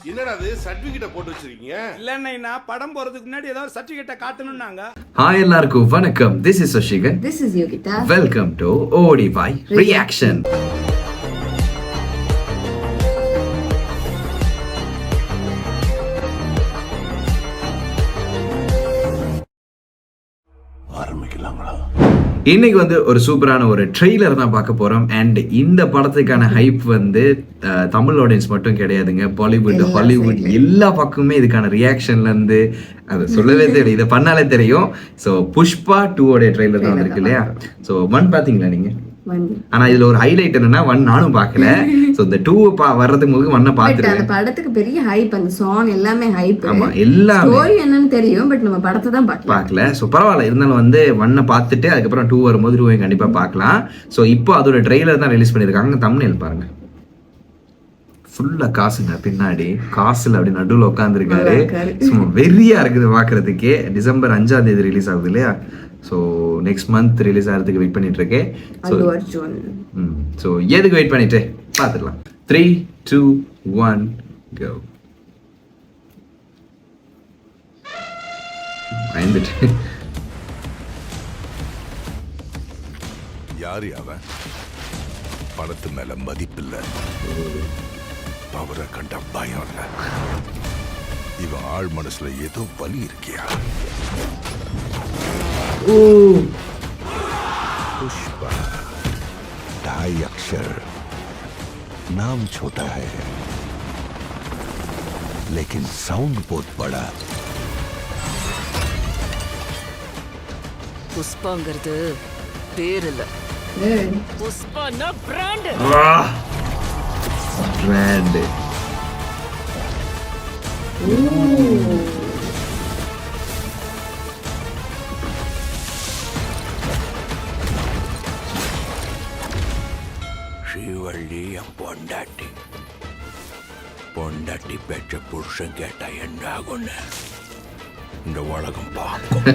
என்னடா அது சர்டிபிகேட்ட போட்டு வச்சிருக்கீங்க? இல்லன்னா படம் போறதுக்கு முன்னாடி ஏதாவது சர்டிபிகேட்ட காட்டணும்னாங்க. ஹாய் எல்லாருக்கும் வணக்கம். This is சசிகன். This is Yogita. Welcome to ODY reaction. இன்னைக்கு வந்து ஒரு சூப்பரான ஒரு ட்ரெய்லர் தான் பார்க்க போறோம். அண்ட் இந்த படத்துக்கான ஹைப் வந்து தமிழ் ஆடியன்ஸ் மட்டும் கிடையாதுங்க, பாலிவுட் ஹாலிவுட் எல்லா பக்கமுமே இதுக்கான ரியாக்ஷன்ல இருந்து அது சொல்லவே தெரியும், இதை பண்ணாலே தெரியும். ஸோ புஷ்பா 2 ட்ரெய்லர் தான் வந்திருக்கு இல்லையா? ஸோ 1 பாத்தீங்களா நீங்க? ஆனா இதுல ஒரு ஹைலைட் என்னன்னா 1 நானும் பார்க்கல. சோ இந்த 2 வர்றதுக்கு முதல்ல 1 பாத்துட்டேன். அந்த படத்துக்கு பெரிய ஹைப், அந்த சாங் எல்லாமே ஹைப். ஆமா, எல்லாமே ஸ்டோரி என்னன்னு தெரியும், பட் நம்ம படத்தை தான் பார்க்கல. சோ பரவாயில்ல, இருந்தாலும் வந்து 1 பார்த்துட்டு அதுக்கப்புறம் 2 வரும்போது 2 கண்டிப்பா பார்க்கலாம். சோ இப்போ அதோட ட்ரெய்லர் தான் ரிலீஸ் பண்ணிருக்காங்க. தம்ப்நெயில் பாருங்க, ஃபுல்லா காசுங்க, பின்னாடி காசுல அப்படி நடுவில் உட்காந்துருக்காரு. சும்மா வெறியா இருக்குது பாக்குறதுக்கே. டிசம்பர் 5ஆம் தேதி ரிலீஸ் ஆகுது இல்லையா? ஸோ நெக்ஸ்ட் மந்த் ரிலீஸ் ஆகிறதுக்கு வெயிட் பண்ணிட்டு இருக்கேன். ஸோ எதுக்கு வெயிட் பண்ணிட்டு பார்த்துக்கலாம். 3, 2, 1 go. பயந்துட்டு யாரு அவன்? படத்து மேல மதிப்பில்ல, அவரை கண்ட பயம் இல்ல. இவன் ஆள் மனசுல ஏதோ வலி இருக்கியா? पुष्पा 2.5 अक्षर, नाम छोटा है लेकिन साउंड बहुत बड़ा. புஷ்பாங்கிறது பேர் இல்ல, புஷ்பானா பிராண்ட். பிராண்ட். ஸ்ரீவள்ளி என் பொண்டாட்டி. பொண்டாட்டி பெற்ற புருஷன் கேட்டா என்ன ஆகும்னு இந்த உலகம் பார்க்கும்.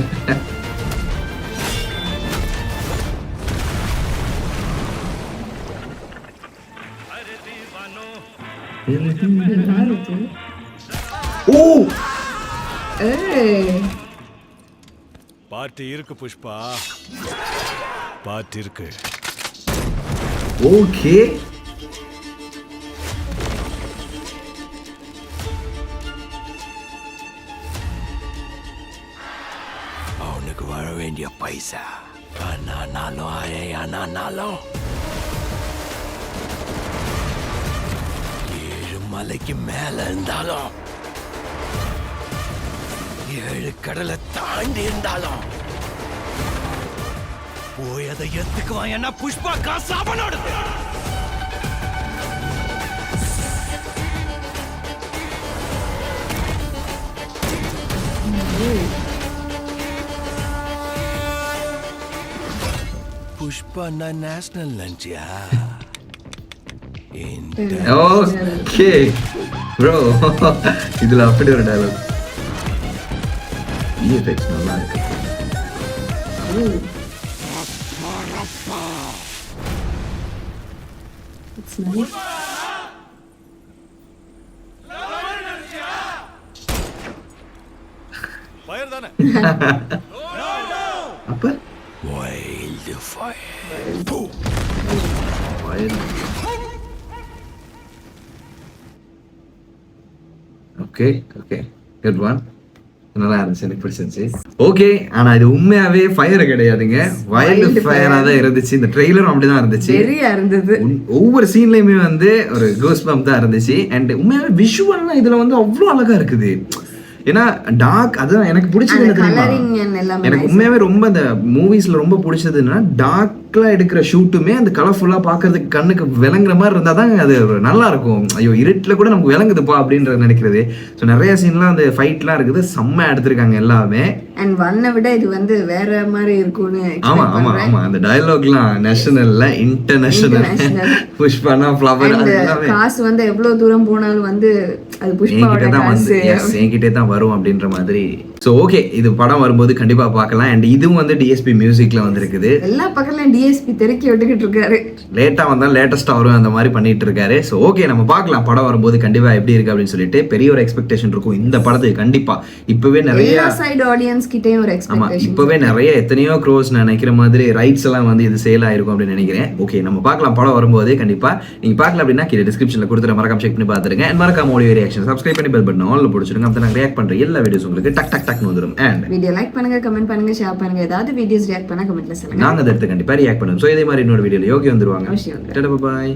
பார்ட்டி இருக்கு புஷ்பா, பார்ட்டி இருக்கு. ஓகே, அவனுக்கு வர வேண்டிய பைசா ஆனாலும் ஆனாலும் 7 மலைக்கு மேல இருந்தாலும் 7 கடலை தாண்டி இருந்தாலும் போய் அதை எத்துக்குவான். ஏன்னா புஷ்பா காசு அவனோடது. புஷ்பா நான் நேஷனல் நினைச்சியா? ஓகே ப்ரோ, இதுல அப்படி ஒரு டயலாக். எஃபெக்ட்ஸ் நல்லா இருக்கு. It's nice. ஃபயர் தானே? அப்ப wild fire. Okay okay, good one. நல்லா இருந்துச்சு, எனக்கு பிடிச்சிருந்துச்சு. ஓகே, ஆனா இது உண்மையாவே ஃபயர் கிடையாதுங்க, வைல்ட் ஃபயரா தான் இருந்துச்சு. இந்த ட்ரெய்லரும் அப்படிதான் இருந்துச்சு, வெறியா இருந்தது. ஒவ்வொரு சீன்லயுமே வந்து ஒரு கூஸ் பம்ப் தான் இருந்துச்சு. அண்ட் உண்மையாவே விஷுவல்லாம் இதுல வந்து அவ்வளவு அழகா இருக்குது. ஏன்னா டார்க், அதுதான் எனக்கு பிடிச்சது. எனக்கு உண்மையாவே ரொம்ப அந்த மூவிஸ்ல ரொம்ப பிடிச்சதுன்னா டார்க்ல எடுக்கிற ஷூட்டுமே அந்த கலர்ஃபுல்லா பாக்குறதுக்கு கண்ணுக்கு விளங்குற மாதிரி இருந்தாதான் அது நல்லா இருக்கும். ஐயோ இருட்டுல கூட நமக்கு விளங்குதுப்பா அப்படின்றத நினைக்கிறது. ஸோ நிறைய சீன்லாம் அந்த ஃபைட்லாம் இருக்குது, செம்மையா எடுத்திருக்காங்க எல்லாமே. அண்ட் 1 விட இது வந்து வேற மாதிரி இருக்கும்னு. ஆமா ஆமா ஆமா, அந்த டயலாக்லாம் நேஷனல்ல இன்டர்நேஷனல். புஷ்பானா ஃப்ளவர், காசு வந்து எவ்வளவு தூரம் போனாலும் வந்து அது புஷ்பாவோட என்கிட்ட தான் வந்து காசு. என்கிட்டே தான் வரும் அப்படின்ற மாதிரி. ஸோ ஓகே, இது படம் வரும்போது கண்டிப்பா பார்க்கலாம். அண்ட் இதுவும் வந்து டிஎஸ்பி மியூசிக்ல வந்திருக்குது. எல்லா பக்கத்துலயும் டிஎஸ்பி தெருக்கி விட்டுக்கிட்டு இருக்காரு. லேட்டா வந்தாலும் லேட்டஸ்டா வரும் அந்த மாதிரி பண்ணிட்டு இருக்காரு. ஸோ ஓகே, நம்ம பார்க்கலாம் படம் வரும்போது கண்டிப்பா எப்படி இருக்கு அப்படின்னு சொல்லிட்டு. பெரிய ஒரு எக்ஸ்பெக்டேஷன் இருக்கும் இந்த படத்துக்கு கண்டிப்பா. இப்பவே நிறைய எல்லா சைடு ஆடியன்ஸ் கிட்டயும் ஒரு ஆமா, எக்ஸ்பெக்டேஷன். இப்பவே நிறைய எத்தனையோ க்ரோஸ் நினைக்கிற மாதிரி ரைட்ஸ் எல்லாம் வந்து இது சேல் ஆயிருக்கும் அப்படின்னு நினைக்கிறேன். ஓகே, நம்ம பார்க்கலாம் படம் வரும்போது கண்டிப்பா. நீங்க பார்க்கல அப்படின்னா கீழே டிஸ்கிரிப்ஷன்ல கொடுத்துட்டு மறக்காம செக் பண்ணி பார்த்துருங்க. அண்ட் மறக்காம ஆடியோ ரியாக்ஷன் சப்ஸ்கிரைப் பண்ணி பெல் பட்டன் ஆல்ல போடுச்சுருங்க. அப்போ நாங்கள் ரியாக்ட் பண்ற எல்லா வீடியோஸ் உங்களுக்கு டக் டக் டக்னு வந்துடும். அண்ட் வீடியோ லைக் பண்ணுங்க, கமெண்ட் பண்ணுங்க, ஷேர் பண்ணுங்க. ஏதாவது வீடியோஸ் ரியாக்ட் பண்ணா கமெண்ட்ல சொல்லுங்க. நாங்க அதை எடுத்து கண்டிப்பா ரியாக்ட் பண்ணுவோம். ஸோ இதே மாதிரி இன்னொரு வீடியோல யோகி வந்துருவாங்க. அவசியம் வந்துரும். பாய்.